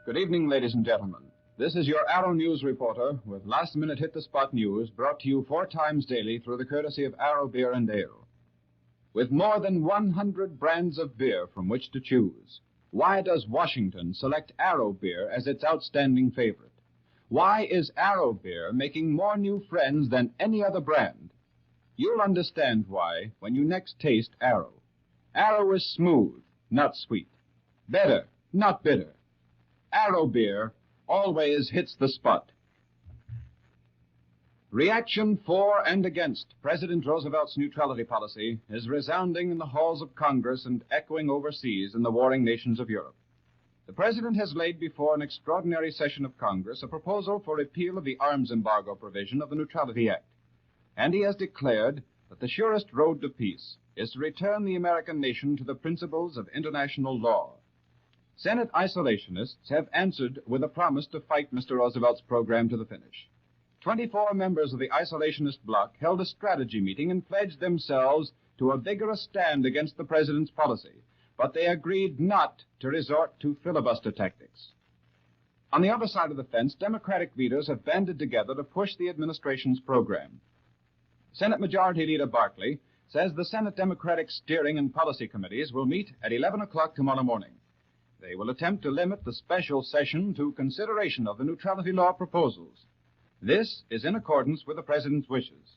Good evening, ladies and gentlemen. This is your Arrow News reporter with last-minute hit-the-spot news brought to you 4 times daily through the courtesy of Arrow Beer and Ale. With more than 100 brands of beer from which to choose, why does Washington select Arrow Beer as its outstanding favorite? Why is Arrow Beer making more new friends than any other brand? You'll understand why when you next taste Arrow. Arrow is smooth, not sweet. Better, not bitter. Arrow Beer always hits the spot. Reaction for and against President Roosevelt's neutrality policy is resounding in the halls of Congress and echoing overseas in the warring nations of Europe. The President has laid before an extraordinary session of Congress a proposal for repeal of the arms embargo provision of the Neutrality Act, and he has declared that the surest road to peace is to return the American nation to the principles of international law. Senate isolationists have answered with a promise to fight Mr. Roosevelt's program to the finish. 24 members of the isolationist bloc held a strategy meeting and pledged themselves to a vigorous stand against the president's policy, but they agreed not to resort to filibuster tactics. On the other side of the fence, Democratic leaders have banded together to push the administration's program. Senate Majority Leader Barkley says the Senate Democratic Steering and Policy Committees will meet at 11 o'clock tomorrow morning. They will attempt to limit the special session to consideration of the neutrality law proposals. This is in accordance with the President's wishes.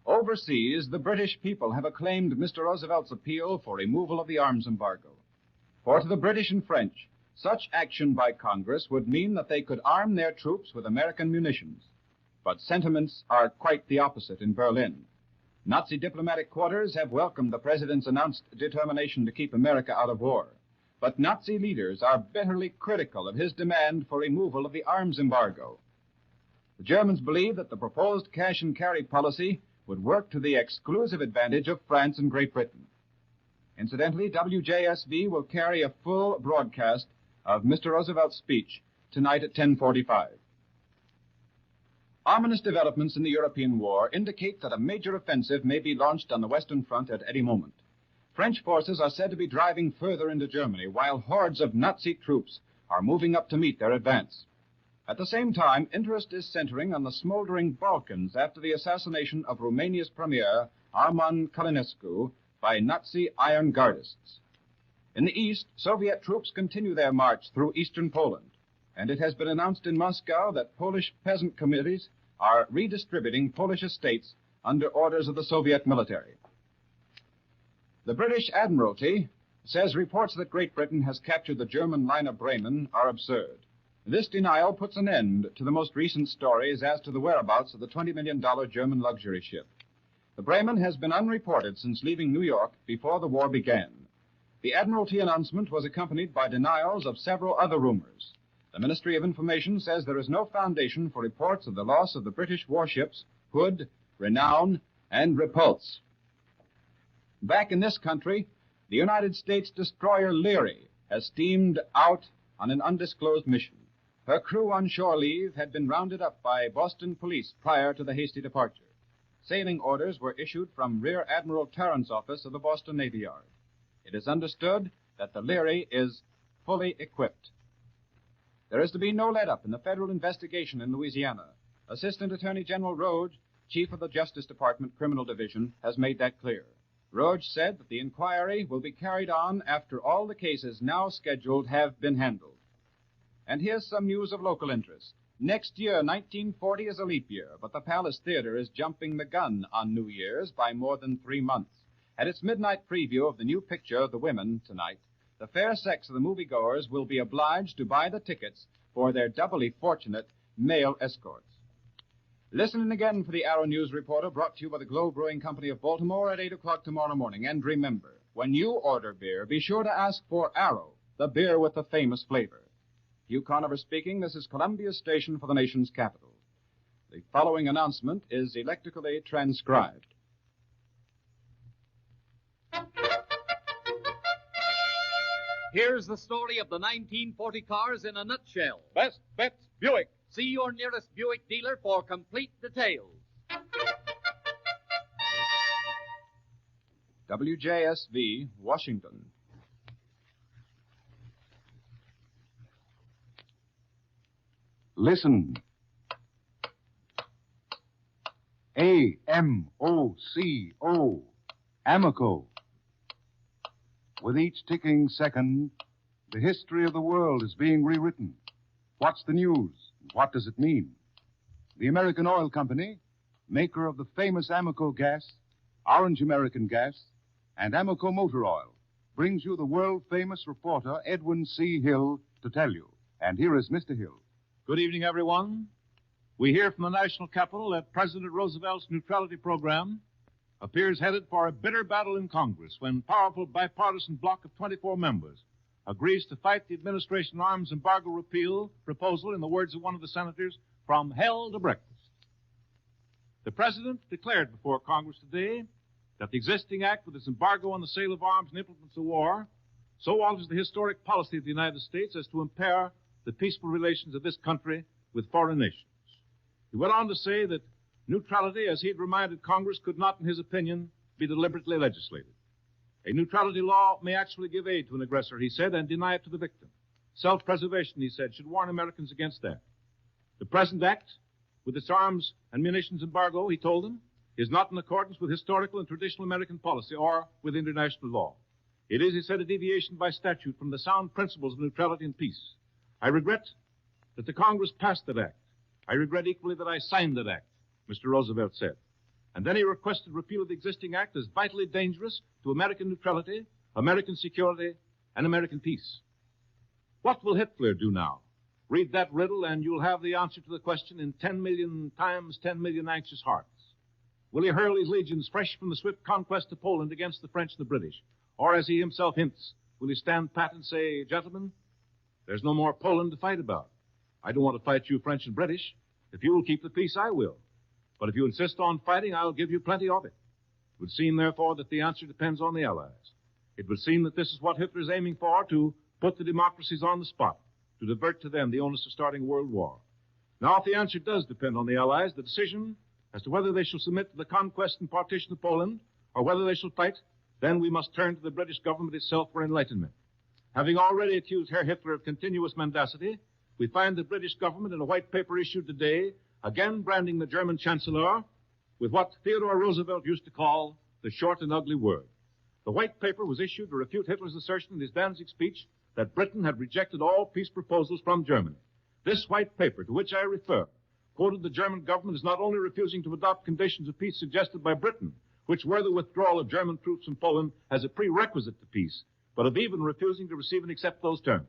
Overseas, the British people have acclaimed Mr. Roosevelt's appeal for removal of the arms embargo. For to the British and French, such action by Congress would mean that they could arm their troops with American munitions. But sentiments are quite the opposite in Berlin. Nazi diplomatic quarters have welcomed the President's announced determination to keep America out of war. But Nazi leaders are bitterly critical of his demand for removal of the arms embargo. The Germans believe that the proposed cash-and-carry policy would work to the exclusive advantage of France and Great Britain. Incidentally, WJSV will carry a full broadcast of Mr. Roosevelt's speech tonight at 10:45. Ominous developments in the European war indicate that a major offensive may be launched on the Western Front at any moment. French forces are said to be driving further into Germany, while hordes of Nazi troops are moving up to meet their advance. At the same time, interest is centering on the smoldering Balkans after the assassination of Romania's premier, Arman Călinescu, by Nazi iron gardists. In the east, Soviet troops continue their march through eastern Poland, and it has been announced in Moscow that Polish peasant committees are redistributing Polish estates under orders of the Soviet military. The British Admiralty says reports that Great Britain has captured the German liner Bremen are absurd. This denial puts an end to the most recent stories as to the whereabouts of the $20 million German luxury ship. The Bremen has been unreported since leaving New York before the war began. The Admiralty announcement was accompanied by denials of several other rumors. The Ministry of Information says there is no foundation for reports of the loss of the British warships Hood, Renown, and Repulse. Back in this country, the United States destroyer Leary has steamed out on an undisclosed mission. Her crew on shore leave had been rounded up by Boston police prior to the hasty departure. Sailing orders were issued from Rear Admiral Tarrant's office of the Boston Navy Yard. It is understood that the Leary is fully equipped. There is to be no let-up in the federal investigation in Louisiana. Assistant Attorney General Roge, Chief of the Justice Department Criminal Division, has made that clear. Roge said that the inquiry will be carried on after all the cases now scheduled have been handled. And here's some news of local interest. Next year, 1940, is a leap year, but the Palace Theater is jumping the gun on New Year's by more than 3 months. At its midnight preview of the new picture, The Women, tonight, the fair sex of the moviegoers will be obliged to buy the tickets for their doubly fortunate male escorts. Listen in again for the Arrow News Reporter, brought to you by the Globe Brewing Company of Baltimore at 8 o'clock tomorrow morning. And remember, when you order beer, be sure to ask for Arrow, the beer with the famous flavor. Hugh Conover speaking. This is Columbia's station for the nation's capital. The following announcement is electrically transcribed. Here's the story of the 1940 cars in a nutshell. Best Bets Buick. See your nearest Buick dealer for complete details. WJSV, Washington. Listen. A-M-O-C-O. Amico. With each ticking second, the history of the world is being rewritten. What's the news? What does it mean? The American Oil Company, maker of the famous Amico gas, Orange American gas, and Amico motor oil, brings you the world-famous reporter Edwin C. Hill to tell you. And here is Mr. Hill. Good evening, everyone. We hear from the national capital that President Roosevelt's neutrality program appears headed for a bitter battle in Congress when powerful bipartisan bloc of 24 members agrees to fight the administration arms embargo repeal proposal, in the words of one of the senators, from hell to breakfast. The president declared before Congress today that the existing act with its embargo on the sale of arms and implements of war so alters the historic policy of the United States as to impair the peaceful relations of this country with foreign nations. He went on to say that neutrality, as he had reminded Congress, could not, in his opinion, be deliberately legislated. A neutrality law may actually give aid to an aggressor, he said, and deny it to the victim. Self-preservation, he said, should warn Americans against that. The present act, with its arms and munitions embargo, he told them, is not in accordance with historical and traditional American policy or with international law. It is, he said, a deviation by statute from the sound principles of neutrality and peace. I regret that the Congress passed that act. I regret equally that I signed that act, Mr. Roosevelt said. And then he requested repeal of the existing act as vitally dangerous to American neutrality, American security, and American peace. What will Hitler do now? Read that riddle and you'll have the answer to the question in 10 million times 10 million anxious hearts. Will he hurl his legions fresh from the swift conquest of Poland against the French and the British? Or, as he himself hints, will he stand pat and say, gentlemen, there's no more Poland to fight about. I don't want to fight you French and British. If you will keep the peace, I will. But if you insist on fighting, I'll give you plenty of it. It would seem, therefore, that the answer depends on the Allies. It would seem that this is what Hitler is aiming for, to put the democracies on the spot, to divert to them the onus of starting a world war. Now, if the answer does depend on the Allies, the decision as to whether they shall submit to the conquest and partition of Poland, or whether they shall fight, then we must turn to the British government itself for enlightenment. Having already accused Herr Hitler of continuous mendacity, we find the British government in a white paper issued today, again branding the German Chancellor with what Theodore Roosevelt used to call the short and ugly word. The white paper was issued to refute Hitler's assertion in his Danzig speech that Britain had rejected all peace proposals from Germany. This white paper, to which I refer, quoted the German government as not only refusing to adopt conditions of peace suggested by Britain, which were the withdrawal of German troops from Poland as a prerequisite to peace, but of even refusing to receive and accept those terms.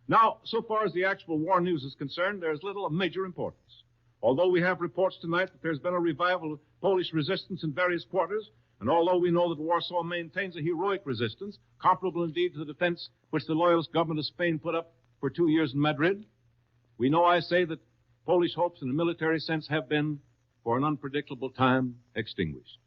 Now, so far as the actual war news is concerned, there is little of major importance. Although we have reports tonight that there's been a revival of Polish resistance in various quarters, and although we know that Warsaw maintains a heroic resistance, comparable indeed to the defense which the loyalist government of Spain put up for 2 years in Madrid, we know, I say, that Polish hopes in a military sense have been, for an unpredictable time, extinguished.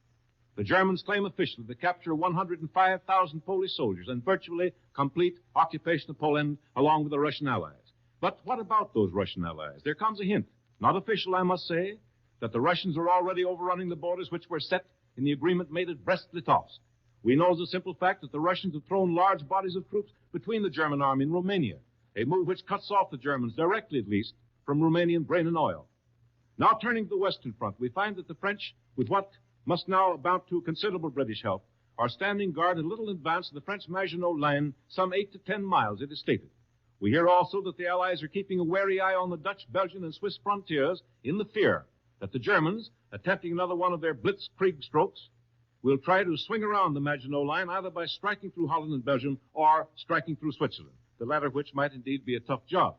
The Germans claim officially the capture of 105,000 Polish soldiers and virtually complete occupation of Poland along with the Russian allies. But what about those Russian allies? There comes a hint, not official, I must say, that the Russians are already overrunning the borders which were set in the agreement made at Brest-Litovsk. We know as a simple fact that the Russians have thrown large bodies of troops between the German army and Romania, a move which cuts off the Germans, directly at least, from Romanian grain and oil. Now, turning to the Western Front, we find that the French, with what must now amount to considerable British help, are standing guard a little in advance of the French Maginot Line, some 8 to 10 miles, it is stated. We hear also that the Allies are keeping a wary eye on the Dutch, Belgian, and Swiss frontiers in the fear that the Germans, attempting another one of their blitzkrieg strokes, will try to swing around the Maginot Line either by striking through Holland and Belgium or striking through Switzerland, the latter of which might indeed be a tough job.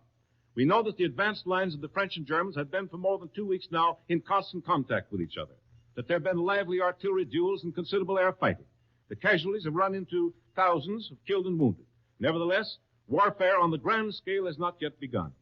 We know that the advanced lines of the French and Germans have been for more than 2 weeks now in constant contact with each other, that there have been lively artillery duels and considerable air fighting. The casualties have run into thousands of killed and wounded. Nevertheless, warfare on the grand scale has not yet begun.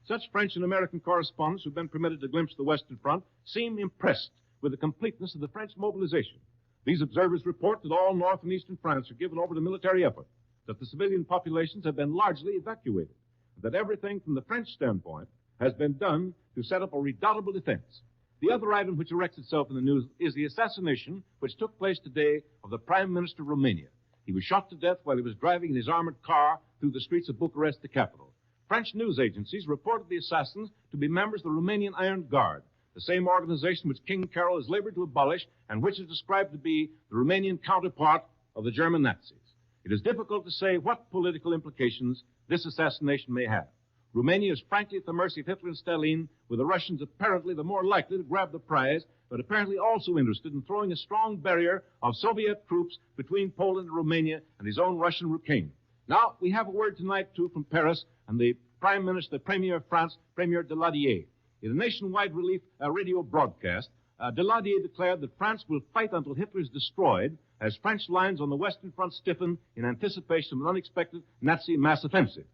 Such French and American correspondents who've been permitted to glimpse the Western Front seem impressed with the completeness of the French mobilization. These observers report that all North and Eastern France are given over to military effort, that the civilian populations have been largely evacuated, that everything from the French standpoint has been done to set up a redoubtable defense. The other item which erects itself in the news is the assassination which took place today of the Prime Minister of Romania. He was shot to death while he was driving in his armored car through the streets of Bucharest, the capital. French news agencies reported the assassins to be members of the Romanian Iron Guard, the same organization which King Carol has labored to abolish and which is described to be the Romanian counterpart of the German Nazis. It is difficult to say what political implications this assassination may have. Romania is frankly at the mercy of Hitler and Stalin, with the Russians apparently the more likely to grab the prize, but apparently also interested in throwing a strong barrier of Soviet troops between Poland and Romania and his own Russian Rukain. Now, we have a word tonight, too, from Paris and the Prime Minister, the Premier of France, Premier Daladier. In a nationwide radio broadcast, Daladier declared that France will fight until Hitler is destroyed as French lines on the Western Front stiffen in anticipation of an unexpected Nazi mass offensive.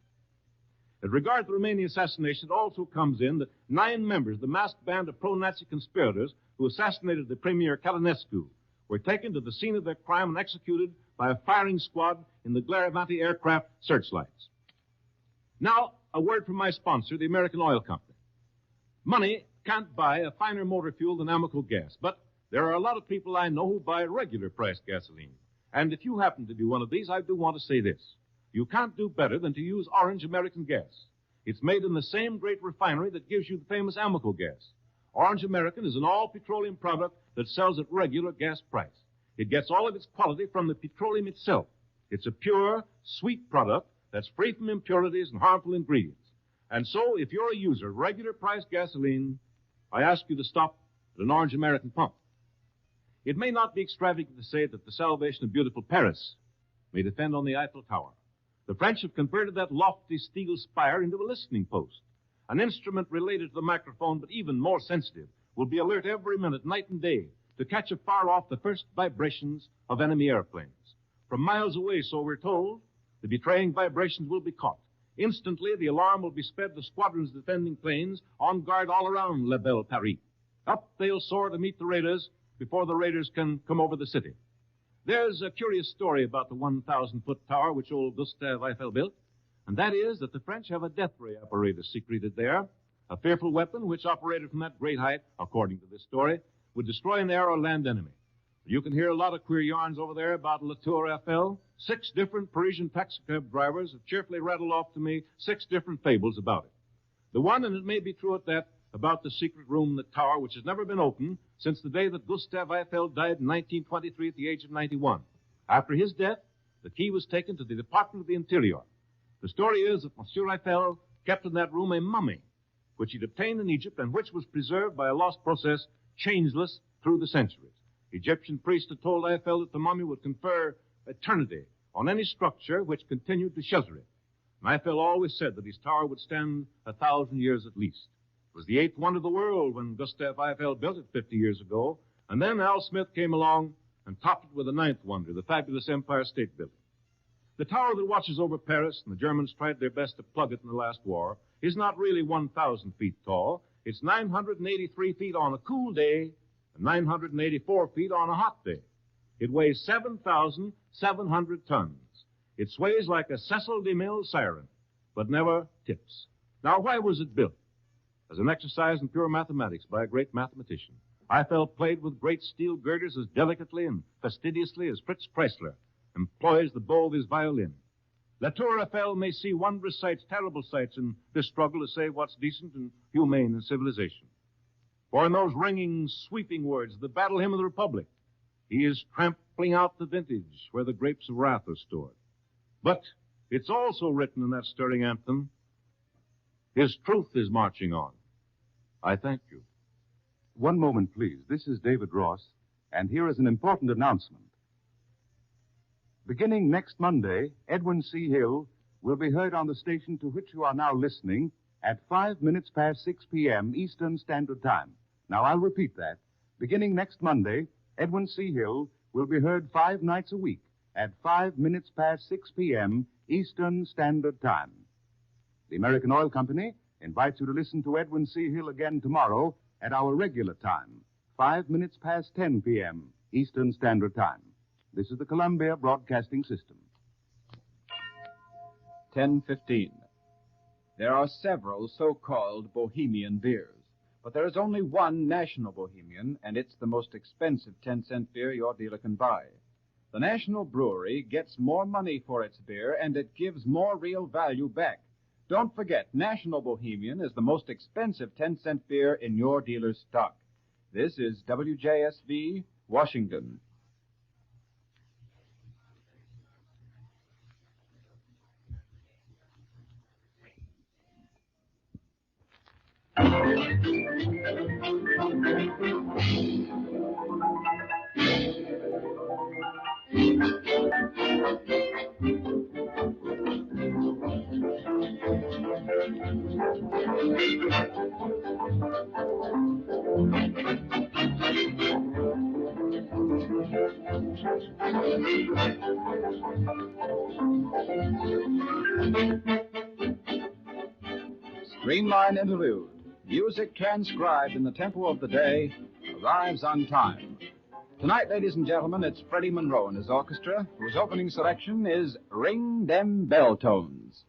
As regards the Romanian assassination, it also comes in that 9 members of the masked band of pro-Nazi conspirators who assassinated the Premier Călinescu were taken to the scene of their crime and executed by a firing squad in the glare of anti-aircraft searchlights. Now, a word from my sponsor, the American Oil Company. Money can't buy a finer motor fuel than Amoco gas, but there are a lot of people I know who buy regular price gasoline. And if you happen to be one of these, I do want to say this. You can't do better than to use Orange American gas. It's made in the same great refinery that gives you the famous Amoco gas. Orange American is an all-petroleum product that sells at regular gas price. It gets all of its quality from the petroleum itself. It's a pure, sweet product that's free from impurities and harmful ingredients. And so, if you're a user of regular price gasoline, I ask you to stop at an Orange American pump. It may not be extravagant to say that the salvation of beautiful Paris may depend on the Eiffel Tower. The French have converted that lofty steel spire into a listening post. An instrument related to the microphone, but even more sensitive, will be alert every minute, night and day, to catch afar off the first vibrations of enemy airplanes. From miles away, so we're told, the betraying vibrations will be caught. Instantly, the alarm will be sped to squadrons of defending planes on guard all around La Belle Paris. Up they'll soar to meet the raiders before the raiders can come over the city. There's a curious story about the 1,000-foot tower which old Gustave Eiffel built, and that is that the French have a death ray apparatus secreted there, a fearful weapon which, operated from that great height, according to this story, would destroy an air or land enemy. You can hear a lot of queer yarns over there about La Tour Eiffel. 6 different Parisian taxicab drivers have cheerfully rattled off to me 6 different fables about it. The one, and it may be true at that, about the secret room in the tower, which has never been opened since the day that Gustave Eiffel died in 1923 at the age of 91. After his death, the key was taken to the Department of the Interior. The story is that Monsieur Eiffel kept in that room a mummy, which he'd obtained in Egypt and which was preserved by a lost process, changeless through the centuries. Egyptian priests had told Eiffel that the mummy would confer eternity on any structure which continued to shelter it. And Eiffel always said that his tower would stand 1,000 years at least. It was the 8th wonder of the world when Gustave Eiffel built it 50 years ago, and then Al Smith came along and topped it with the 9th wonder, the fabulous Empire State Building. The tower that watches over Paris, and the Germans tried their best to plug it in the last war, is not really 1,000 feet tall. It's 983 feet on a cool day and 984 feet on a hot day. It weighs 7,700 tons. It sways like a Cecil DeMille siren, but never tips. Now, why was it built? As an exercise in pure mathematics by a great mathematician. Eiffel played with great steel girders as delicately and fastidiously as Fritz Kreisler employs the bow of his violin. La Tour Eiffel may see wondrous sights, terrible sights, in this struggle to save what's decent and humane in civilization. For in those ringing, sweeping words, the battle hymn of the Republic, he is trampling out the vintage where the grapes of wrath are stored. But it's also written in that stirring anthem, his truth is marching on. I thank you. One moment, please. This is David Ross, and here is an important announcement. Beginning next Monday, Edwin C. Hill will be heard on the station to which you are now listening at 5 minutes past 6 p.m. Eastern Standard Time. Now, I'll repeat that. Beginning next Monday, Edwin C. Hill will be heard 5 nights a week at 5 minutes past 6 p.m. Eastern Standard Time. The American Oil Company invites you to listen to Edwin C. Hill again tomorrow at our regular time, 5 minutes past 10 p.m. Eastern Standard Time. This is the Columbia Broadcasting System. 10:15. There are several so-called Bohemian beers, but there is only one national Bohemian, and it's the most expensive 10-cent beer your dealer can buy. The National Brewery gets more money for its beer, and it gives more real value back. Don't forget, National Bohemian is the most expensive 10-cent beer in your dealer's stock. This is WJSV, Washington. Streamline interlude. Music transcribed in the tempo of the day arrives on time. Tonight, ladies and gentlemen, it's Freddie Monroe and his orchestra, whose opening selection is Ring Them Bell Tones.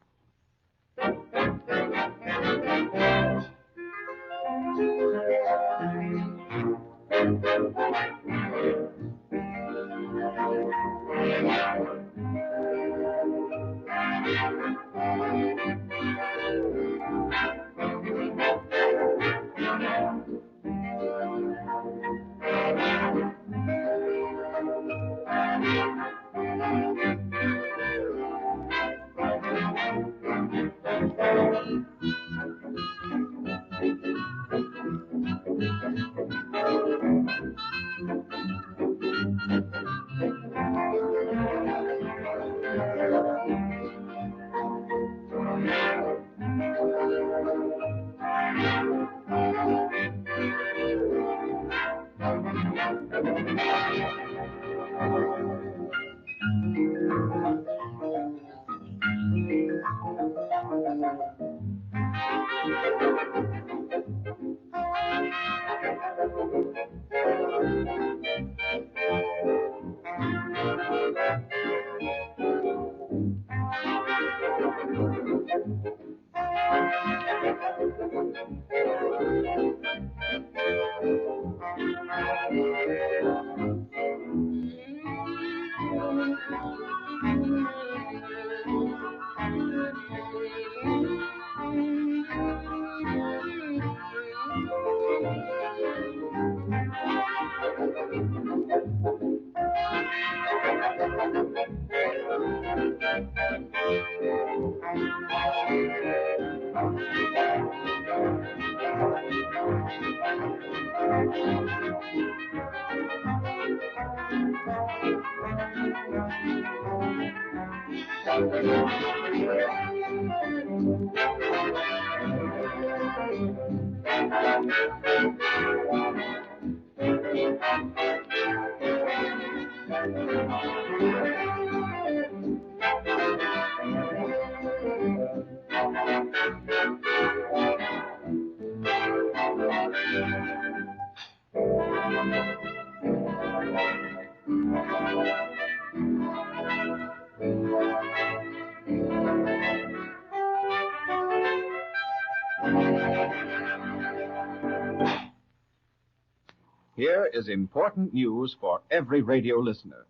Here is important news for every radio listener.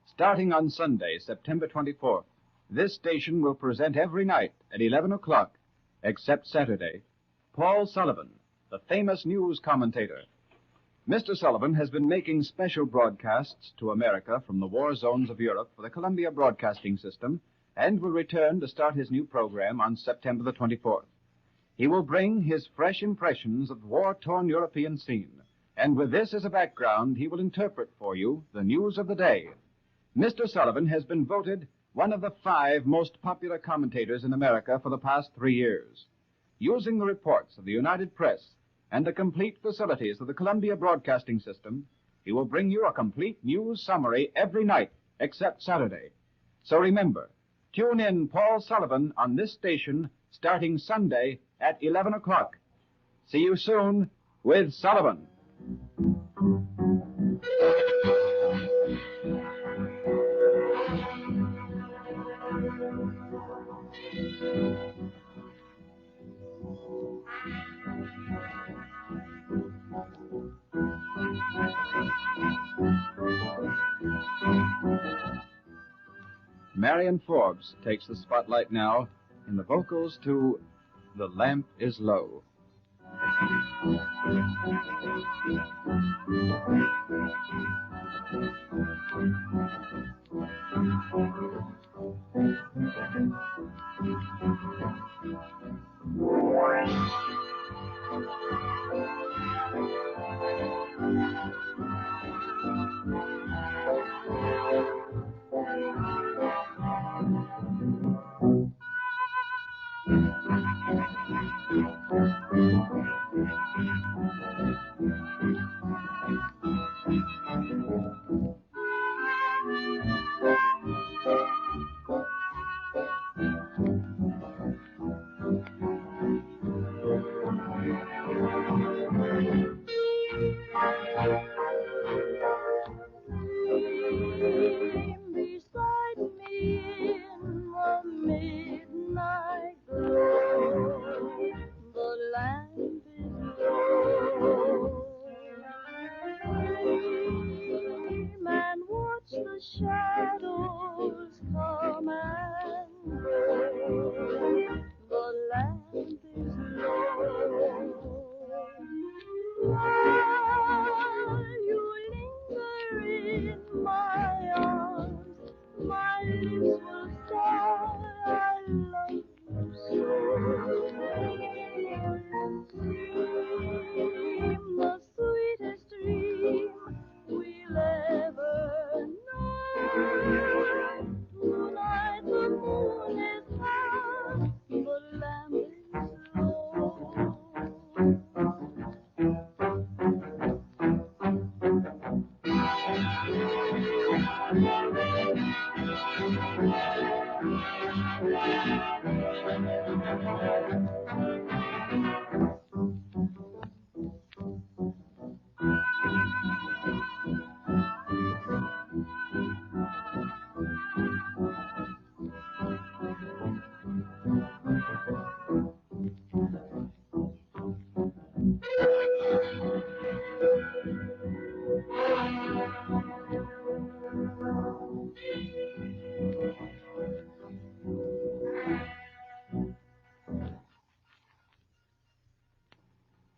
Starting on Sunday, September 24th, this station will present every night at 11 o'clock, except Saturday, Paul Sullivan, the famous news commentator. Mr. Sullivan has been making special broadcasts to America from the war zones of Europe for the Columbia Broadcasting System and will return to start his new program on September the 24th. He will bring his fresh impressions of the war-torn European scene. And with this as a background, he will interpret for you the news of the day. Mr. Sullivan has been voted one of the 5 most popular commentators in America for the past 3 years. Using the reports of the United Press and the complete facilities of the Columbia Broadcasting System, he will bring you a complete news summary every night except Saturday. So remember, tune in Paul Sullivan on this station starting Sunday at 11 o'clock. See you soon with Sullivan. Marion Forbes takes the spotlight now in the vocals to The Lamp is Low.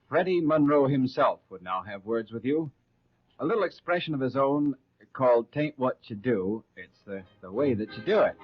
Freddie Monroe himself would now have words with you. A little expression of his own called "Tain't What You Do, It's the Way That You Do It."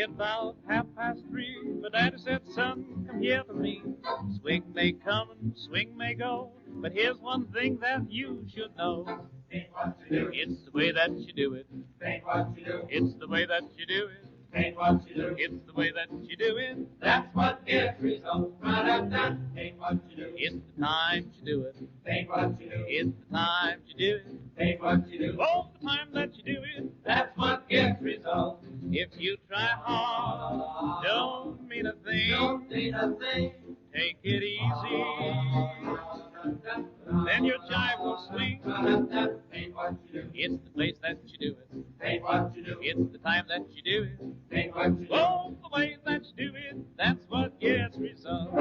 About 3:30, my daddy said, son, come here to me. Swing may come and swing may go, but here's one thing that you should know. Ain't what you do. It's the way that you do it. Ain't what you do. It's the way that you do it. Ain't what you do. It's the way that you do it. That's what gets results. Ra-da-da. Ain't what you do. It's the time to do it. Ain't what you do. It's the time to do it. Ain't what you do. All the time that you do it. That's what gets results. If you try hard, don't mean a thing. Don't mean a thing. Take it easy. Then your jive will swing. Ain't what you do. It's the place that you do it. Ain't what you do. It's the time that you do it. Ain't what you do. Oh, the way that you do it. That's what gets results.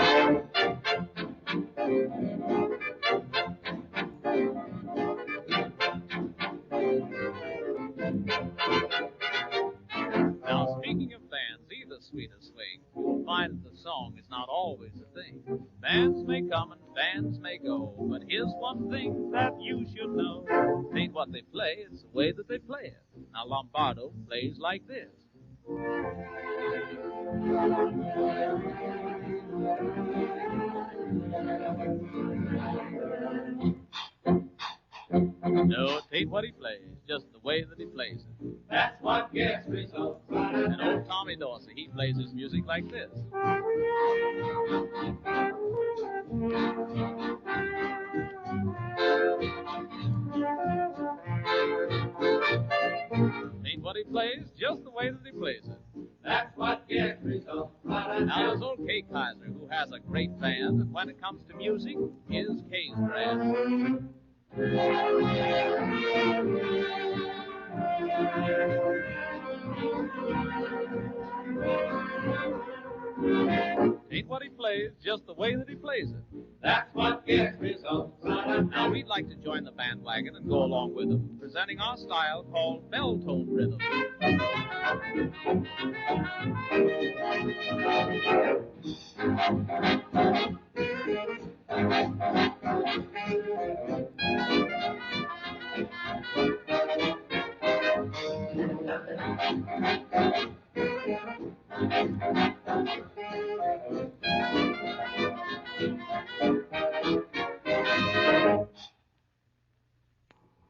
Now, speaking of bands, either swing or swing, you'll find that the song is not always a thing. Bands may come and bands may go, but here's one thing that you should know. It ain't what they play, it's the way that they play it. Now, Lombardo plays like this. No, it ain't what he plays, just the way that he plays it. That's what gets results. And old Tommy Dorsey, he plays his music like this. way that he plays it. That's what gets results. Now there's old Kay Kaiser, who has a great band, and when it comes to music, his Kay's grand. Ain't what he plays, just the way that he plays it. That's what gets results. Now we'd like to join the bandwagon and go along with them, presenting our style called bell tone rhythm.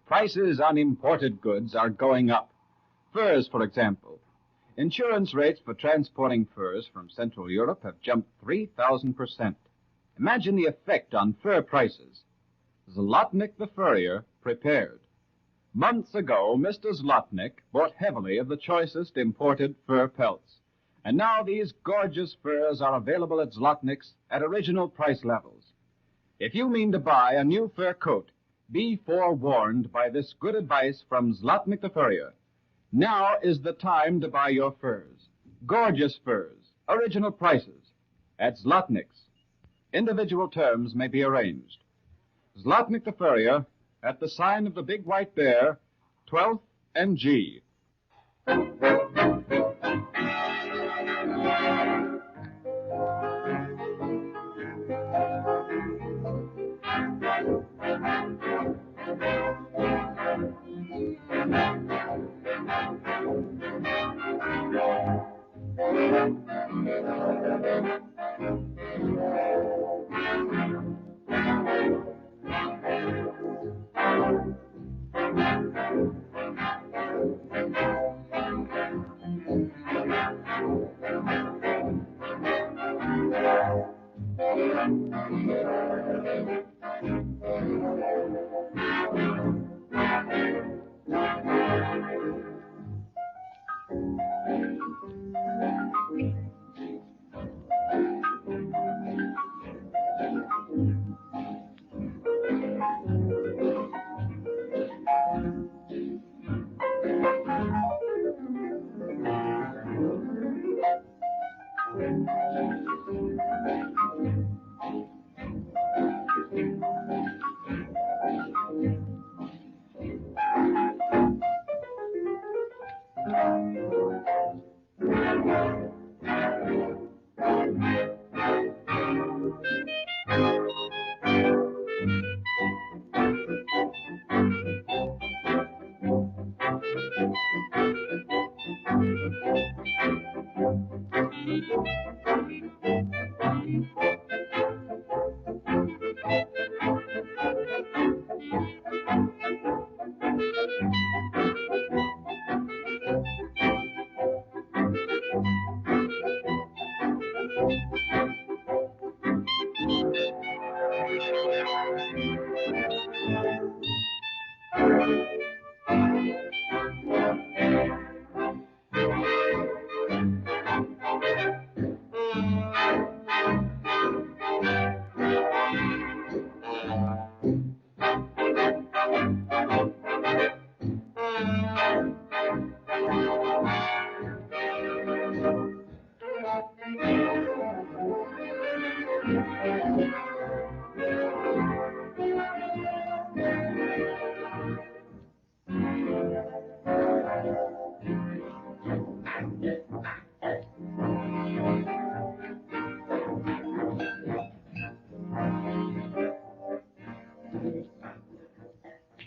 Prices on imported goods are going up. Furs, for example. Insurance rates for transporting furs from Central Europe have jumped 3,000%. Imagine the effect on fur prices. Zlotnik the furrier prepared. Months ago, Mr. Zlotnik bought heavily of the choicest imported fur pelts. And now these gorgeous furs are available at Zlotnik's at original price levels. If you mean to buy a new fur coat, be forewarned by this good advice from Zlotnik the furrier. Now is the time to buy your furs. Gorgeous furs, original prices, at Zlotnik's. Individual terms may be arranged. Zlotnik the furrier, at the sign of the Big White Bear, 12th and G.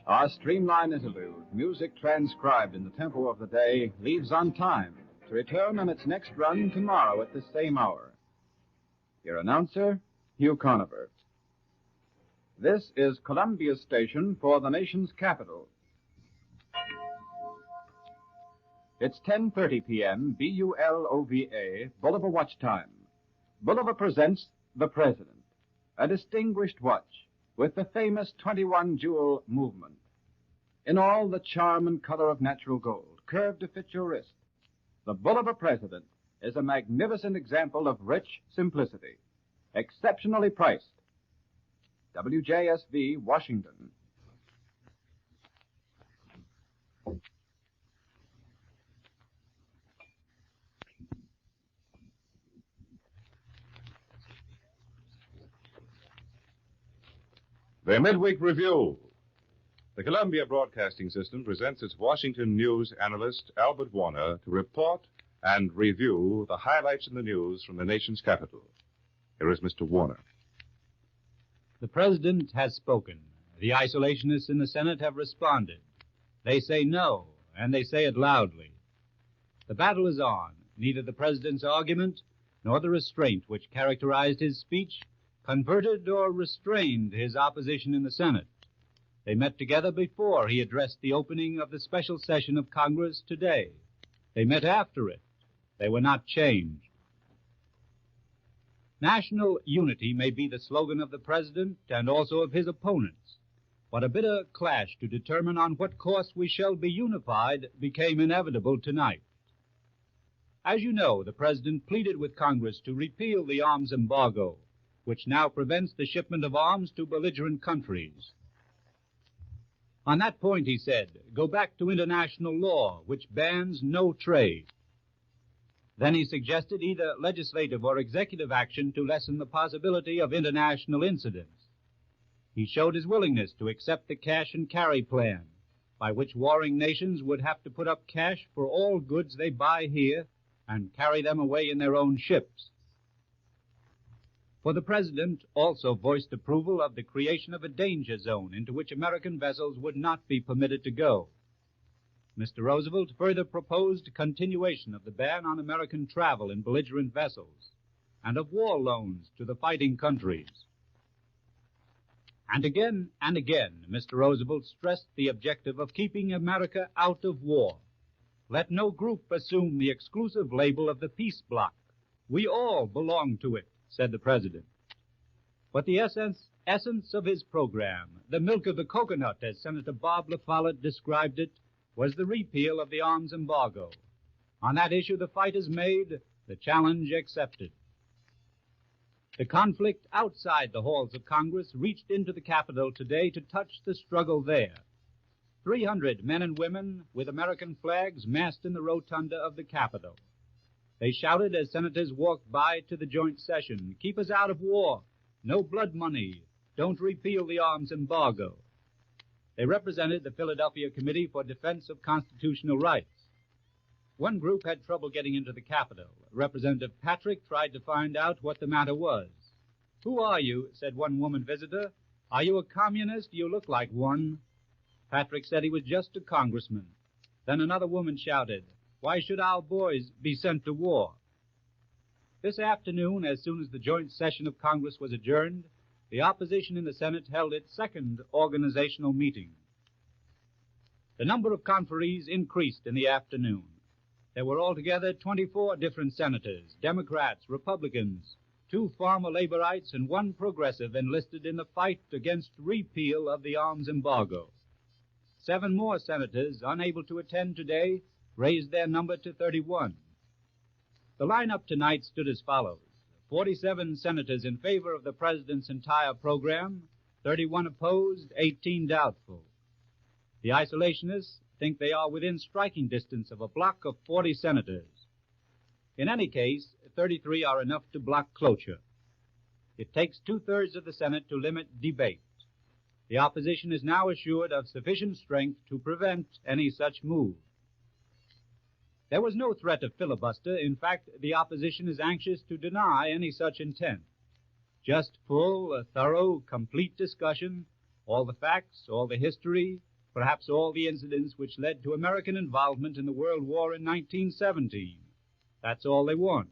Our streamlined interlude, music transcribed in the tempo of the day, leaves on time to return on its next run tomorrow at the same hour. Your announcer, Hugh Conover. This is Columbia's station for the nation's capital. It's 10:30 p.m., BULOVA, Bulova Watch Time. Bulova presents The President, a distinguished watch with the famous 21-jewel movement. In all, the charm and color of natural gold, curved to fit your wrist. The bull of a president is a magnificent example of rich simplicity, exceptionally priced. WJSV, Washington. The Midweek Review. The Columbia Broadcasting System presents its Washington news analyst, Albert Warner, to report and review the highlights in the news from the nation's capital. Here is Mr. Warner. The President has spoken. The isolationists in the Senate have responded. They say no, and they say it loudly. The battle is on. Neither the President's argument nor the restraint which characterized his speech converted or restrained his opposition in the Senate. They met together before he addressed the opening of the special session of Congress today. They met after it. They were not changed. National unity may be the slogan of the President and also of his opponents, but a bitter clash to determine on what course we shall be unified became inevitable tonight. As you know, the President pleaded with Congress to repeal the arms embargo, which now prevents the shipment of arms to belligerent countries. On that point, he said, go back to international law, which bans no trade. Then he suggested either legislative or executive action to lessen the possibility of international incidents. He showed his willingness to accept the cash and carry plan, by which warring nations would have to put up cash for all goods they buy here and carry them away in their own ships. For the President also voiced approval of the creation of a danger zone into which American vessels would not be permitted to go. Mr. Roosevelt further proposed continuation of the ban on American travel in belligerent vessels and of war loans to the fighting countries. And again, Mr. Roosevelt stressed the objective of keeping America out of war. Let no group assume the exclusive label of the peace bloc. We all belong to it, said the President. But the essence of his program, the milk of the coconut, as Senator Bob La Follette described it, was the repeal of the arms embargo. On that issue, the fight is made, the challenge accepted. The conflict outside the halls of Congress reached into the Capitol today to touch the struggle there. 300 men and women with American flags massed in the rotunda of the Capitol. They shouted as senators walked by to the joint session, keep us out of war, no blood money, don't repeal the arms embargo. They represented the Philadelphia Committee for Defense of Constitutional Rights. One group had trouble getting into the Capitol. Representative Patrick tried to find out what the matter was. Who are you? Said one woman visitor. Are you a communist? You look like one. Patrick said he was just a congressman. Then another woman shouted, why should our boys be sent to war? This afternoon, as soon as the joint session of Congress was adjourned, the opposition in the Senate held its second organizational meeting. The number of conferees increased in the afternoon. There were altogether 24 different senators, Democrats, Republicans, 2 former laborites, and 1 progressive enlisted in the fight against repeal of the arms embargo. 7 more senators, unable to attend today, raised their number to 31. The lineup tonight stood as follows. 47 senators in favor of the President's entire program, 31 opposed, 18 doubtful. The isolationists think they are within striking distance of a block of 40 senators. In any case, 33 are enough to block cloture. It takes 2/3 of the Senate to limit debate. The opposition is now assured of sufficient strength to prevent any such move. There was no threat of filibuster. In fact, the opposition is anxious to deny any such intent. Just full, thorough, complete discussion, all the facts, all the history, perhaps all the incidents which led to American involvement in the World War in 1917. That's all they want.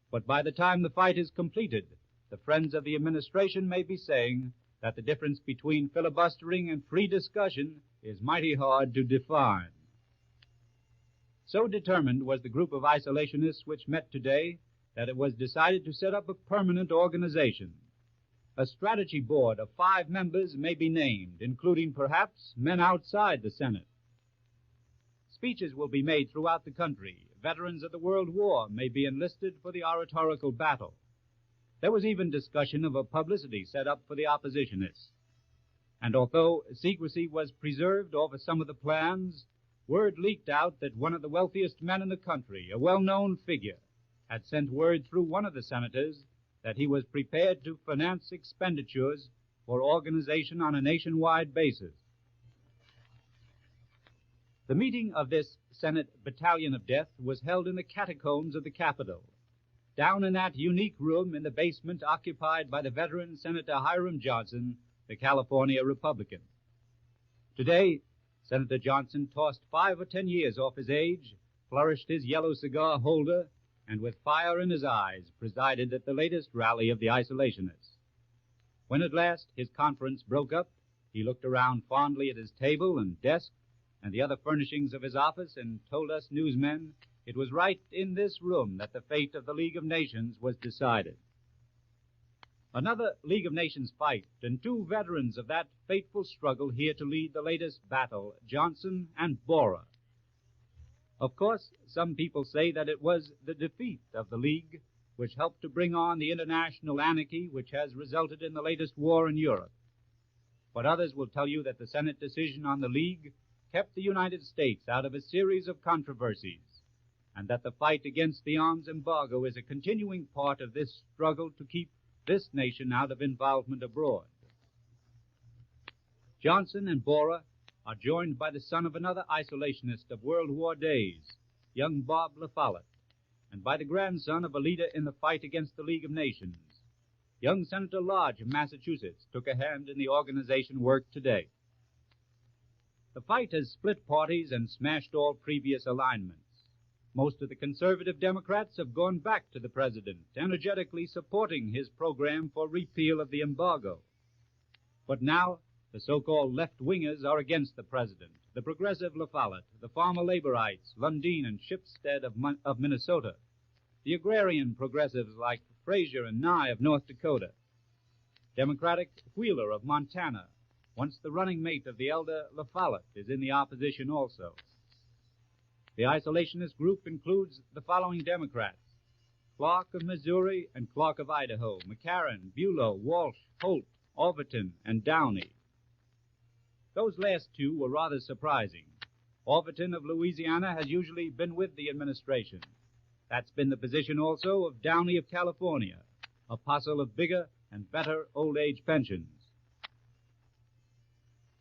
But by the time the fight is completed, the friends of the administration may be saying that the difference between filibustering and free discussion is mighty hard to define. So determined was the group of isolationists which met today that it was decided to set up a permanent organization. A strategy board of 5 members may be named, including perhaps men outside the Senate. Speeches will be made throughout the country. veterans of the World War may be enlisted for the oratorical battle. There was even discussion of a publicity set up for the oppositionists. And although secrecy was preserved over some of the plans, word leaked out that one of the wealthiest men in the country, a well-known figure, had sent word through one of the senators that he was prepared to finance expenditures for organization on a nationwide basis. The meeting of this Senate Battalion of Death was held in the catacombs of the Capitol, down in that unique room in the basement occupied by the veteran Senator Hiram Johnson, the California Republican. Today, Senator Johnson tossed 5 or 10 years off his age, flourished his yellow cigar holder, and with fire in his eyes presided at the latest rally of the isolationists. When at last his conference broke up, he looked around fondly at his table and desk and the other furnishings of his office and told us newsmen it was right in this room that the fate of the League of Nations was decided. Another League of Nations fight, and 2 veterans of that fateful struggle here to lead the latest battle, Johnson and Bora. Of course, some people say that it was the defeat of the League which helped to bring on the international anarchy which has resulted in the latest war in Europe. But others will tell you that the Senate decision on the League kept the United States out of a series of controversies, and that the fight against the arms embargo is a continuing part of this struggle to keep this nation out of involvement abroad. Johnson and Bora are joined by the son of another isolationist of World War days, young Bob La Follette, and by the grandson of a leader in the fight against the League of Nations. Young Senator Lodge of Massachusetts took a hand in the organization work today. The fight has split parties and smashed all previous alignments. Most of the conservative Democrats have gone back to the president, energetically supporting his program for repeal of the embargo. But now, the so-called left-wingers are against the president, the progressive La Follette, the farmer laborites, Lundeen and Shipstead of Minnesota, the agrarian progressives like Frazier and Nye of North Dakota, Democratic Wheeler of Montana, once the running mate of the elder La Follette, is in the opposition also. The isolationist group includes the following Democrats: Clark of Missouri and Clark of Idaho, McCarran, Bulow, Walsh, Holt, Overton, and Downey. Those last 2 were rather surprising. Overton of Louisiana has usually been with the administration. That's been the position also of Downey of California, apostle of bigger and better old-age pensions.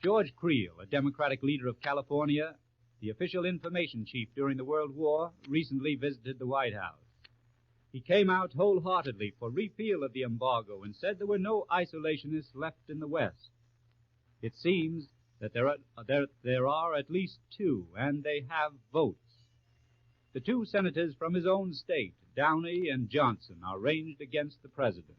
George Creel, a Democratic leader of California, the official information chief during the World War, recently visited the White House. He came out wholeheartedly for repeal of the embargo and said there were no isolationists left in the West. It seems that there are at least 2, and they have votes. The 2 senators from his own state, Downey and Johnson, are ranged against the president.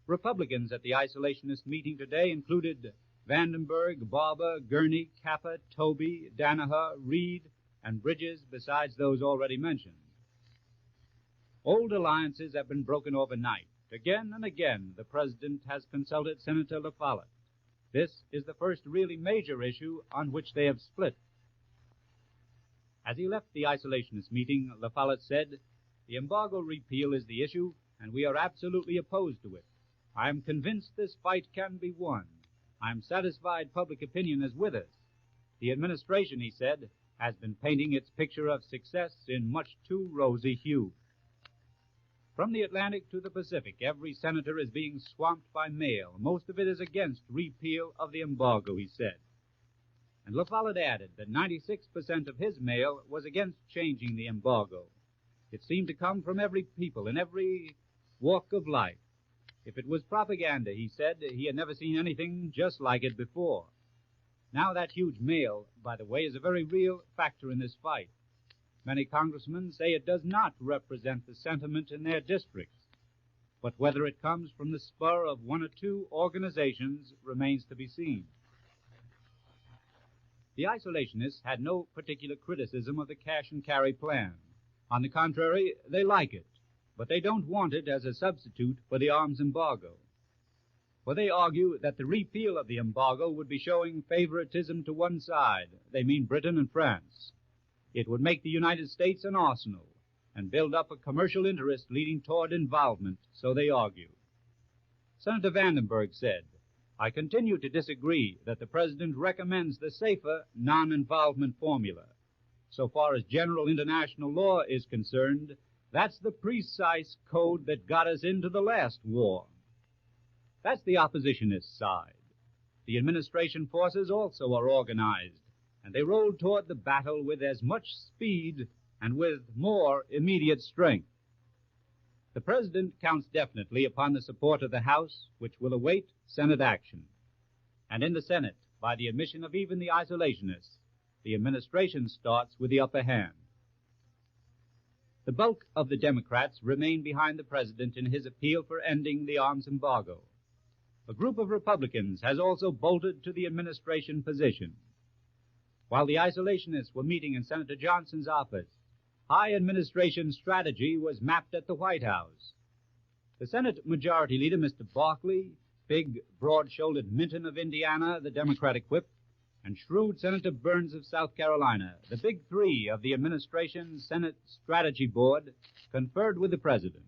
Republicans at the isolationist meeting today included Vandenberg, Barber, Gurney, Cappa, Toby, Danaher, Reed, and Bridges, besides those already mentioned. Old alliances have been broken overnight. Again and again, the president has consulted Senator La Follette. This is the first really major issue on which they have split. As he left the isolationist meeting, La Follette said, "The embargo repeal is the issue, and we are absolutely opposed to it. I am convinced this fight can be won. I am satisfied public opinion is with us. The administration," he said, "has been painting its picture of success in much too rosy hue." From the Atlantic to the Pacific, every senator is being swamped by mail. Most of it is against repeal of the embargo, he said. And La Follette added that 96% of his mail was against changing the embargo. It seemed to come from every people in every walk of life. If it was propaganda, he said, he had never seen anything just like it before. Now that huge mail, by the way, is a very real factor in this fight. Many congressmen say it does not represent the sentiment in their districts, but whether it comes from the spur of 1 or 2 organizations remains to be seen. The isolationists had no particular criticism of the cash and carry plan. On the contrary, they like it, but they don't want it as a substitute for the arms embargo. For they argue that the repeal of the embargo would be showing favoritism to one side. They mean Britain and France. It would make the United States an arsenal and build up a commercial interest leading toward involvement, so they argued. Senator Vandenberg said, I continue to disagree that the President recommends the safer non-involvement formula. So far as general international law is concerned, that's the precise code that got us into the last war. That's the oppositionist side. The administration forces also are organized, and they roll toward the battle with as much speed and with more immediate strength. The President counts definitely upon the support of the House, which will await Senate action. And in the Senate, by the admission of even the isolationists, the administration starts with the upper hand. The bulk of the Democrats remain behind the President in his appeal for ending the arms embargo. A group of Republicans has also bolted to the administration position. While the isolationists were meeting in Senator Johnson's office, high administration strategy was mapped at the White House. The Senate Majority Leader, Mr. Barkley, big, broad-shouldered Minton of Indiana, the Democratic whip, and shrewd Senator Burns of South Carolina, the big three of the administration's Senate Strategy Board, conferred with the President.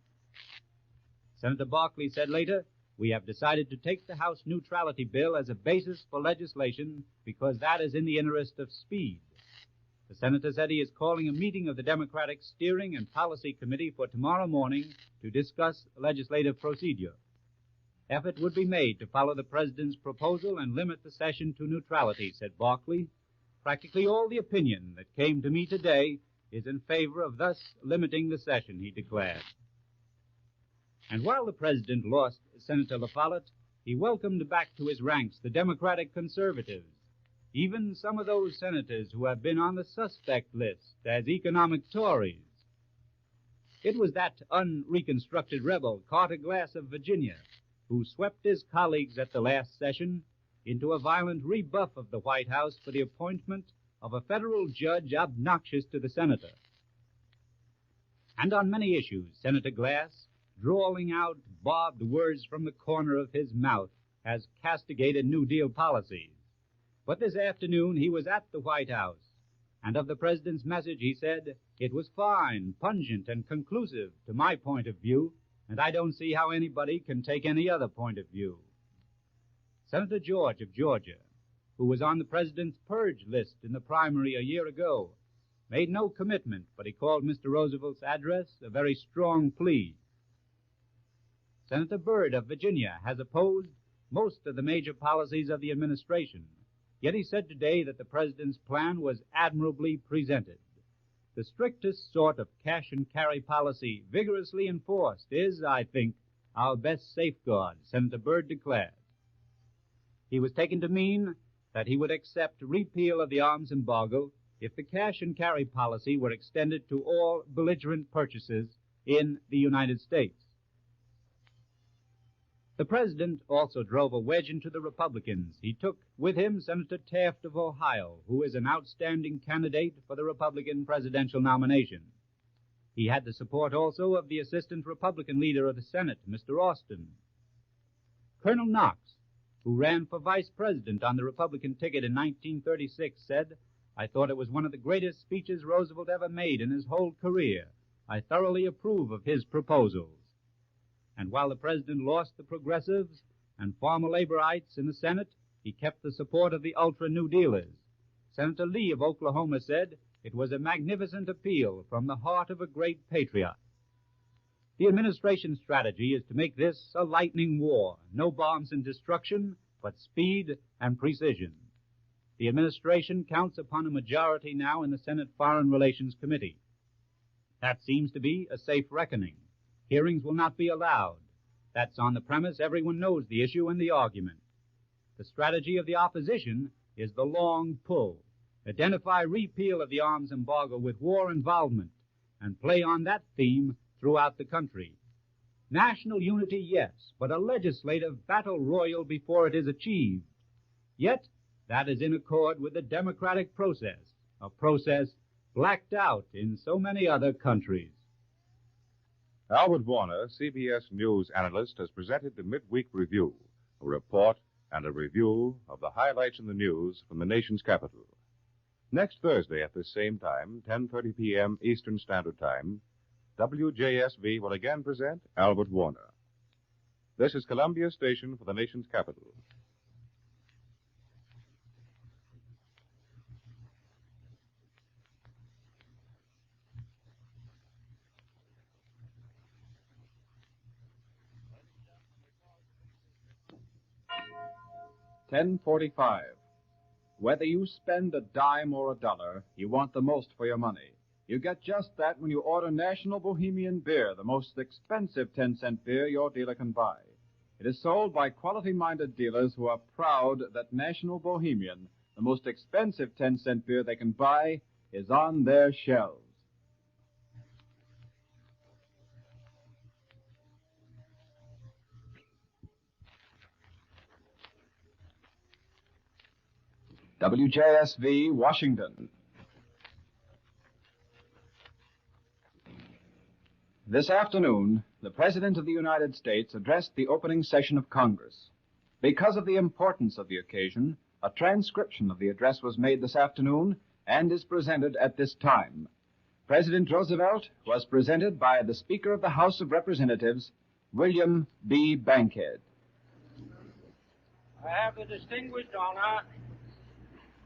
Senator Barkley said later, we have decided to take the House Neutrality Bill as a basis for legislation because that is in the interest of speed. The senator said he is calling a meeting of the Democratic Steering and Policy Committee for tomorrow morning to discuss legislative procedure. Effort would be made to follow the President's proposal and limit the session to neutrality, said Barkley. Practically all the opinion that came to me today is in favor of thus limiting the session, he declared. And while the President lost Senator La Follette, he welcomed back to his ranks the Democratic conservatives, even some of those senators who have been on the suspect list as economic Tories. It was that unreconstructed rebel, Carter Glass of Virginia, who swept his colleagues at the last session into a violent rebuff of the White House for the appointment of a federal judge obnoxious to the senator. And on many issues, Senator Glass, drawling out barbed words from the corner of his mouth, has castigated New Deal policies. But this afternoon he was at the White House, and of the President's message he said, it was fine, pungent, and conclusive to my point of view, and I don't see how anybody can take any other point of view. Senator George of Georgia, who was on the President's purge list in the primary a year ago, made no commitment, but he called Mr. Roosevelt's address a very strong plea. Senator Byrd of Virginia has opposed most of the major policies of the administration, yet he said today that the President's plan was admirably presented. The strictest sort of cash-and-carry policy, vigorously enforced, is, I think, our best safeguard, Senator Byrd declared. He was taken to mean that he would accept repeal of the arms embargo if the cash-and-carry policy were extended to all belligerent purchases in the United States. The President also drove a wedge into the Republicans. He took with him Senator Taft of Ohio, who is an outstanding candidate for the Republican presidential nomination. He had the support also of the Assistant Republican Leader of the Senate, Mr. Austin. Colonel Knox, who ran for Vice President on the Republican ticket in 1936, said, I thought it was one of the greatest speeches Roosevelt ever made in his whole career. I thoroughly approve of his proposals. And while the President lost the progressives and former laborites in the Senate, he kept the support of the ultra-New Dealers. Senator Lee of Oklahoma said it was a magnificent appeal from the heart of a great patriot. The administration's strategy is to make this a lightning war, no bombs and destruction, but speed and precision. The administration counts upon a majority now in the Senate Foreign Relations Committee. That seems to be a safe reckoning. Hearings will not be allowed. That's on the premise everyone knows the issue and the argument. The strategy of the opposition is the long pull. Identify repeal of the arms embargo with war involvement and play on that theme throughout the country. National unity, yes, but a legislative battle royal before it is achieved. Yet, that is in accord with the democratic process, a process blacked out in so many other countries. Albert Warner, CBS News analyst, has presented the Midweek Review, a report and a review of the highlights in the news from the nation's capital. Next Thursday at this same time, 10:30 p.m. Eastern Standard Time, WJSV will again present Albert Warner. This is Columbia Station for the nation's capital. $10.45. Whether you spend a dime or a dollar, you want the most for your money. You get just that when you order National Bohemian Beer, the most expensive 10-cent beer your dealer can buy. It is sold by quality-minded dealers who are proud that National Bohemian, the most expensive 10-cent beer they can buy, is on their shelves. WJSV, Washington. This afternoon, the President of the United States addressed the opening session of Congress. Because of the importance of the occasion, a transcription of the address was made this afternoon and is presented at this time. President Roosevelt was presented by the Speaker of the House of Representatives, William B. Bankhead. I have the distinguished honor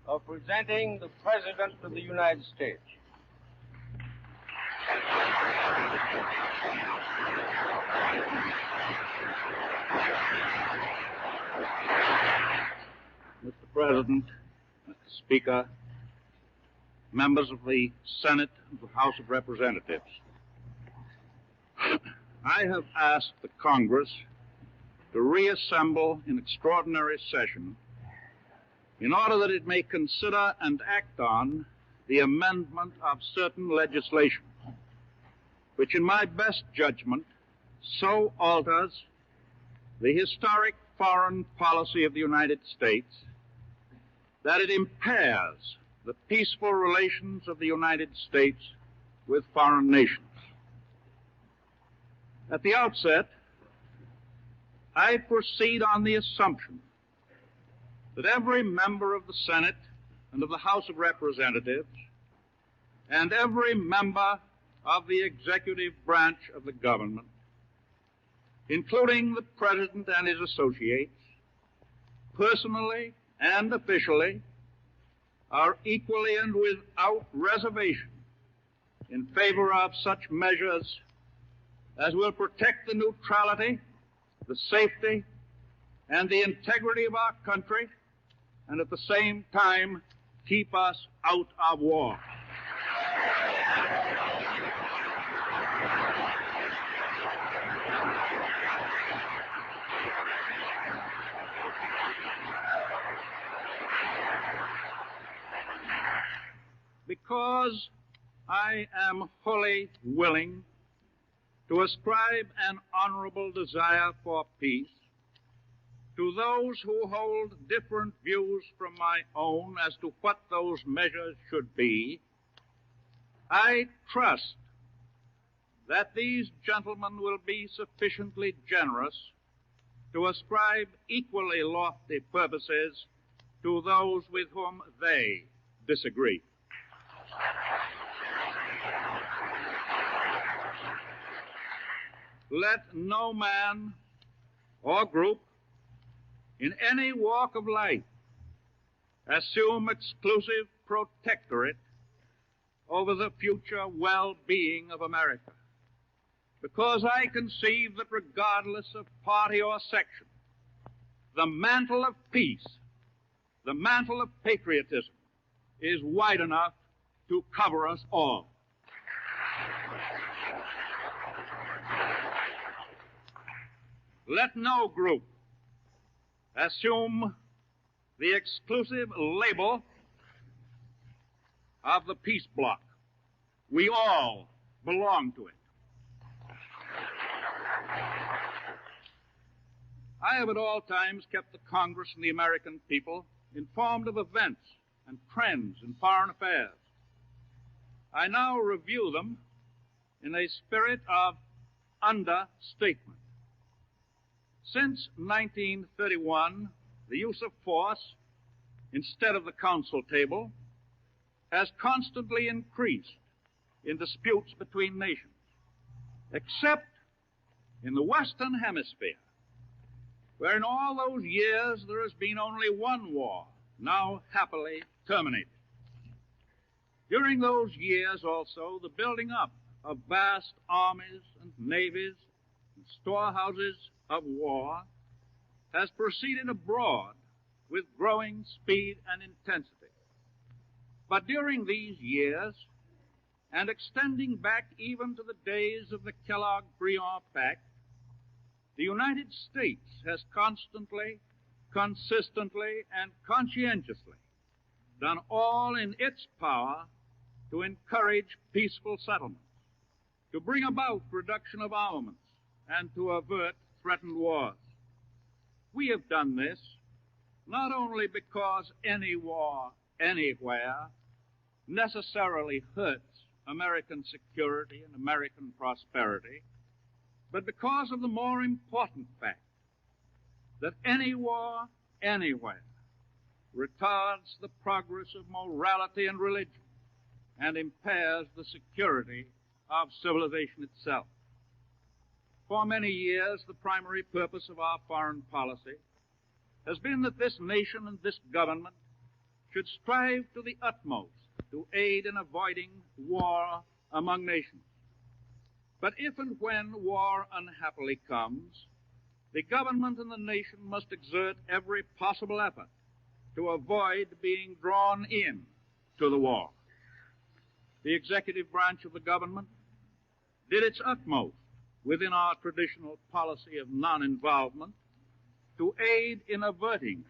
of presenting the President of the United States. Mr. President, Mr. Speaker, members of the Senate and the House of Representatives, I have asked the Congress to reassemble in extraordinary session in order that it may consider and act on the amendment of certain legislation, which in my best judgment so alters the historic foreign policy of the United States that it impairs the peaceful relations of the United States with foreign nations. At the outset, I proceed on the assumption that every member of the Senate and of the House of Representatives and every member of the executive branch of the government, including the President and his associates, personally and officially, are equally and without reservation in favor of such measures as will protect the neutrality, the safety, and the integrity of our country, and at the same time keep us out of war. Because I am wholly willing to ascribe an honorable desire for peace to those who hold different views from my own as to what those measures should be, I trust that these gentlemen will be sufficiently generous to ascribe equally lofty purposes to those with whom they disagree. Let no man or group in any walk of life assume exclusive protectorate over the future well-being of America, because I conceive that regardless of party or section, the mantle of peace, the mantle of patriotism, is wide enough to cover us all. Let no group assume the exclusive label of the peace bloc. We all belong to it. I have at all times kept the Congress and the American people informed of events and trends in foreign affairs. I now review them in a spirit of understatement. Since 1931, the use of force instead of the council table has constantly increased in disputes between nations, except in the Western Hemisphere, where in all those years there has been only one war, now happily terminated. During those years also, the building up of vast armies and navies and storehouses of war has proceeded abroad with growing speed and intensity. But during these years, and extending back even to the days of the Kellogg-Briand Pact, the United States has constantly, consistently, and conscientiously done all in its power to encourage peaceful settlements, to bring about reduction of armaments, and to avert threatened wars. We have done this not only because any war anywhere necessarily hurts American security and American prosperity, but because of the more important fact that any war anywhere retards the progress of morality and religion and impairs the security of civilization itself. For many years, the primary purpose of our foreign policy has been that this nation and this government should strive to the utmost to aid in avoiding war among nations. But if and when war unhappily comes, the government and the nation must exert every possible effort to avoid being drawn in to the war. The executive branch of the government did its utmost within our traditional policy of non-involvement to aid in averting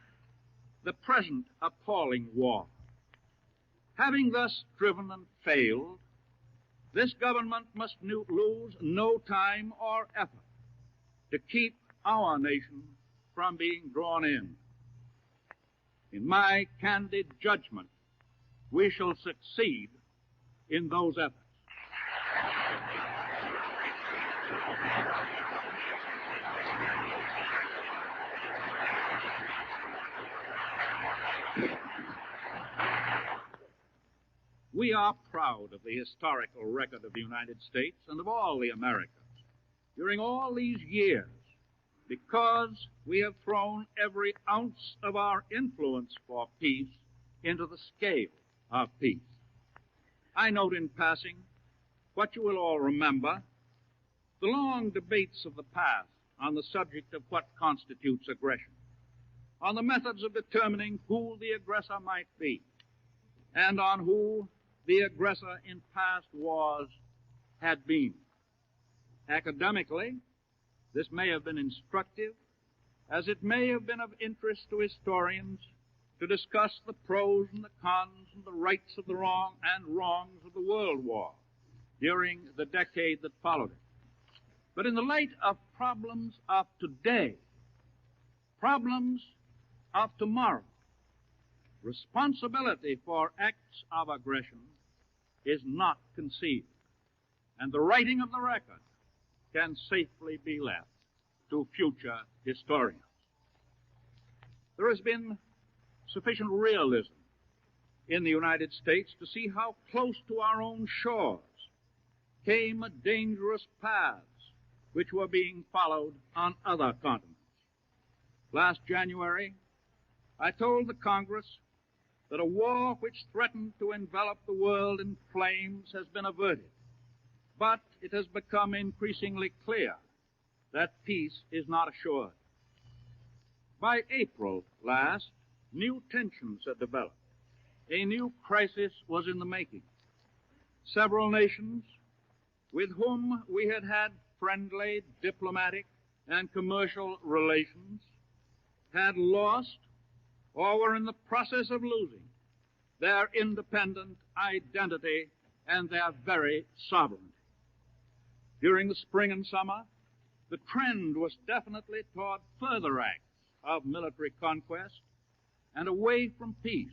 the present appalling war. Having thus striven and failed, this government must lose no time or effort to keep our nation from being drawn in. In my candid judgment, we shall succeed in those efforts. We are proud of the historical record of the United States and of all the Americas during all these years, because we have thrown every ounce of our influence for peace into the scale of peace. I note in passing what you will all remember, the long debates of the past on the subject of what constitutes aggression, on the methods of determining who the aggressor might be, and on who the aggressor in past wars had been. Academically, this may have been instructive, as it may have been of interest to historians to discuss the pros and the cons and the rights of the wrong and wrongs of the World War during the decade that followed it. But in the light of problems of today, problems of tomorrow, responsibility for acts of aggression is not concealed, and the writing of the record can safely be left to future historians. There has been sufficient realism in the United States to see how close to our own shores came dangerous paths which were being followed on other continents. Last January, I told the Congress that a war which threatened to envelop the world in flames has been averted, but it has become increasingly clear that peace is not assured. By April last, new tensions had developed. A new crisis was in the making. Several nations with whom we had had friendly, diplomatic, and commercial relations had lost or were in the process of losing their independent identity and their very sovereignty. During the spring and summer, the trend was definitely toward further acts of military conquest and away from peace.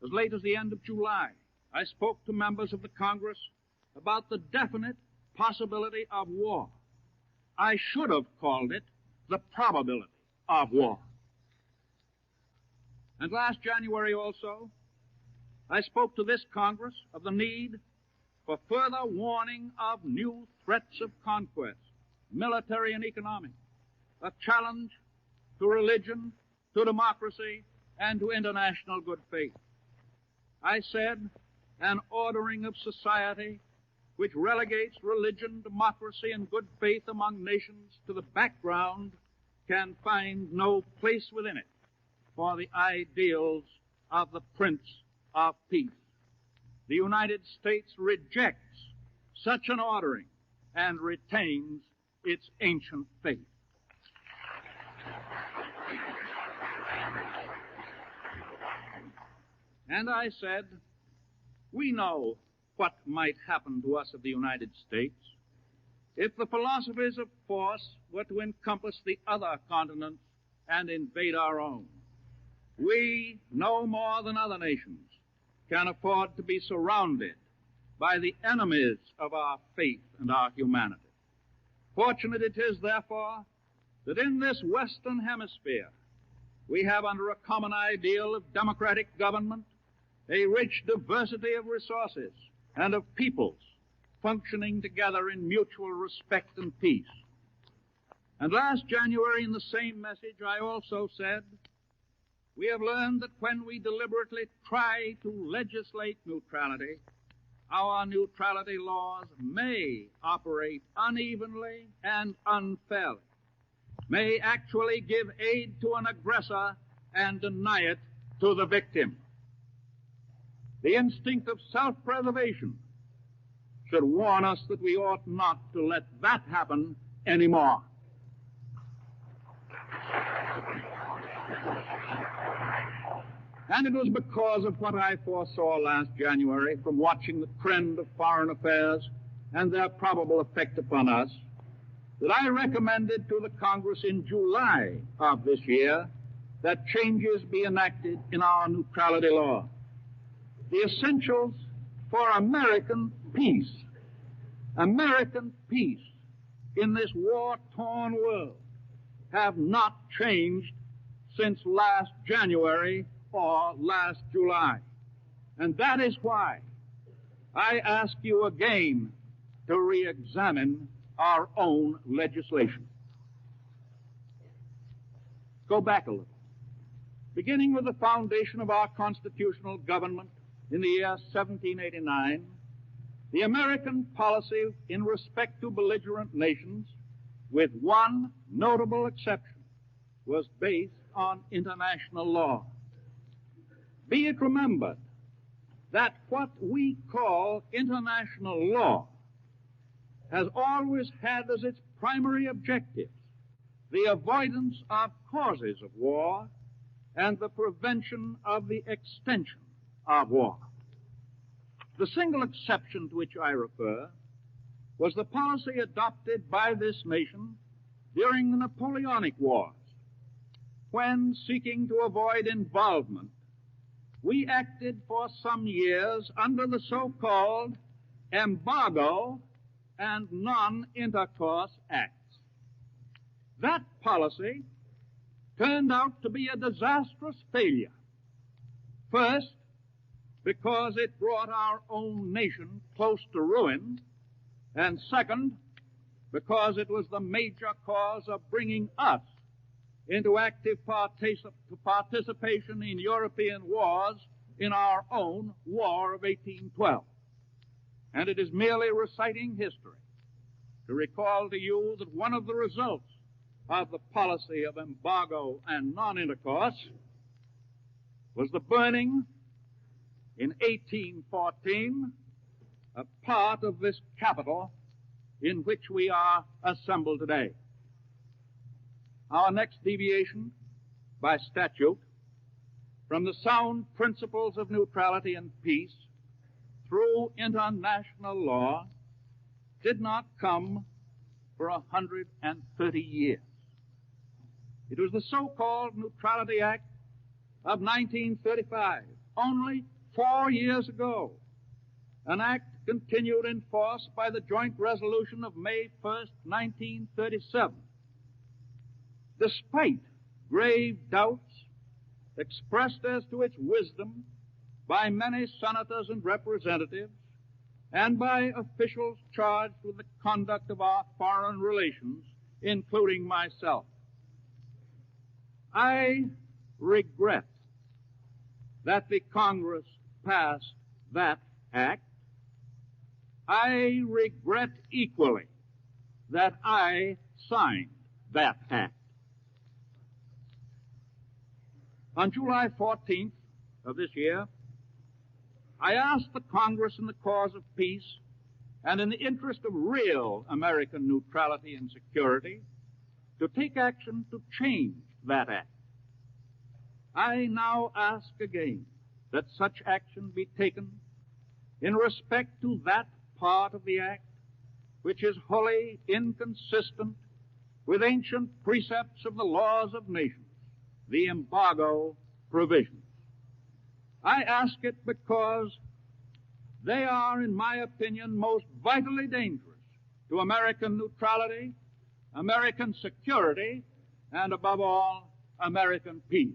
As late as the end of July, I spoke to members of the Congress about the definite possibility of war. I should have called it the probability of war. And last January also, I spoke to this Congress of the need for further warning of new threats of conquest, military and economic, a challenge to religion, to democracy, and to international good faith. I said an ordering of society which relegates religion, democracy, and good faith among nations to the background can find no place within it for the ideals of the Prince of Peace. The United States rejects such an ordering and retains its ancient faith. And I said, we know what might happen to us of the United States if the philosophies of force were to encompass the other continents and invade our own. We, no more than other nations, can afford to be surrounded by the enemies of our faith and our humanity. Fortunate it is, therefore, that in this Western Hemisphere we have under a common ideal of democratic government a rich diversity of resources and of peoples functioning together in mutual respect and peace. And last January in the same message I also said, we have learned that when we deliberately try to legislate neutrality, our neutrality laws may operate unevenly and unfairly, may actually give aid to an aggressor and deny it to the victim. The instinct of self-preservation should warn us that we ought not to let that happen anymore. And it was because of what I foresaw last January from watching the trend of foreign affairs and their probable effect upon us that I recommended to the Congress in July of this year that changes be enacted in our neutrality law. The essentials for American peace in this war-torn world have not changed since last January or last July. And that is why I ask you again to re-examine our own legislation. Go back a little. Beginning with the foundation of our constitutional government in the year 1789, the American policy in respect to belligerent nations, with one notable exception, was based on international law. Be it remembered that what we call international law has always had as its primary objectives the avoidance of causes of war and the prevention of the extension of war. The single exception to which I refer was the policy adopted by this nation during the Napoleonic Wars, when, seeking to avoid involvement, we acted for some years under the so-called Embargo and Non-Intercourse Acts. That policy turned out to be a disastrous failure. First, because it brought our own nation close to ruin, and second, because it was the major cause of bringing us into active participation in European wars in our own War of 1812. And it is merely reciting history to recall to you that one of the results of the policy of embargo and non-intercourse was the burning in 1814 a part of this capital in which we are assembled today. Our next deviation by statute from the sound principles of neutrality and peace through international law did not come for 130 years. It was the so-called Neutrality Act of 1935, only 4 years ago, an act continued in force by the joint resolution of May 1st, 1937. Despite grave doubts expressed as to its wisdom by many senators and representatives and by officials charged with the conduct of our foreign relations, including myself. I regret that the Congress passed that act. I regret equally that I signed that act. On July 14th of this year, I asked the Congress in the cause of peace and in the interest of real American neutrality and security to take action to change that act. I now ask again that such action be taken in respect to that part of the act which is wholly inconsistent with ancient precepts of the laws of nations, the embargo provisions. I ask it because they are, in my opinion, most vitally dangerous to American neutrality, American security, and above all, American peace.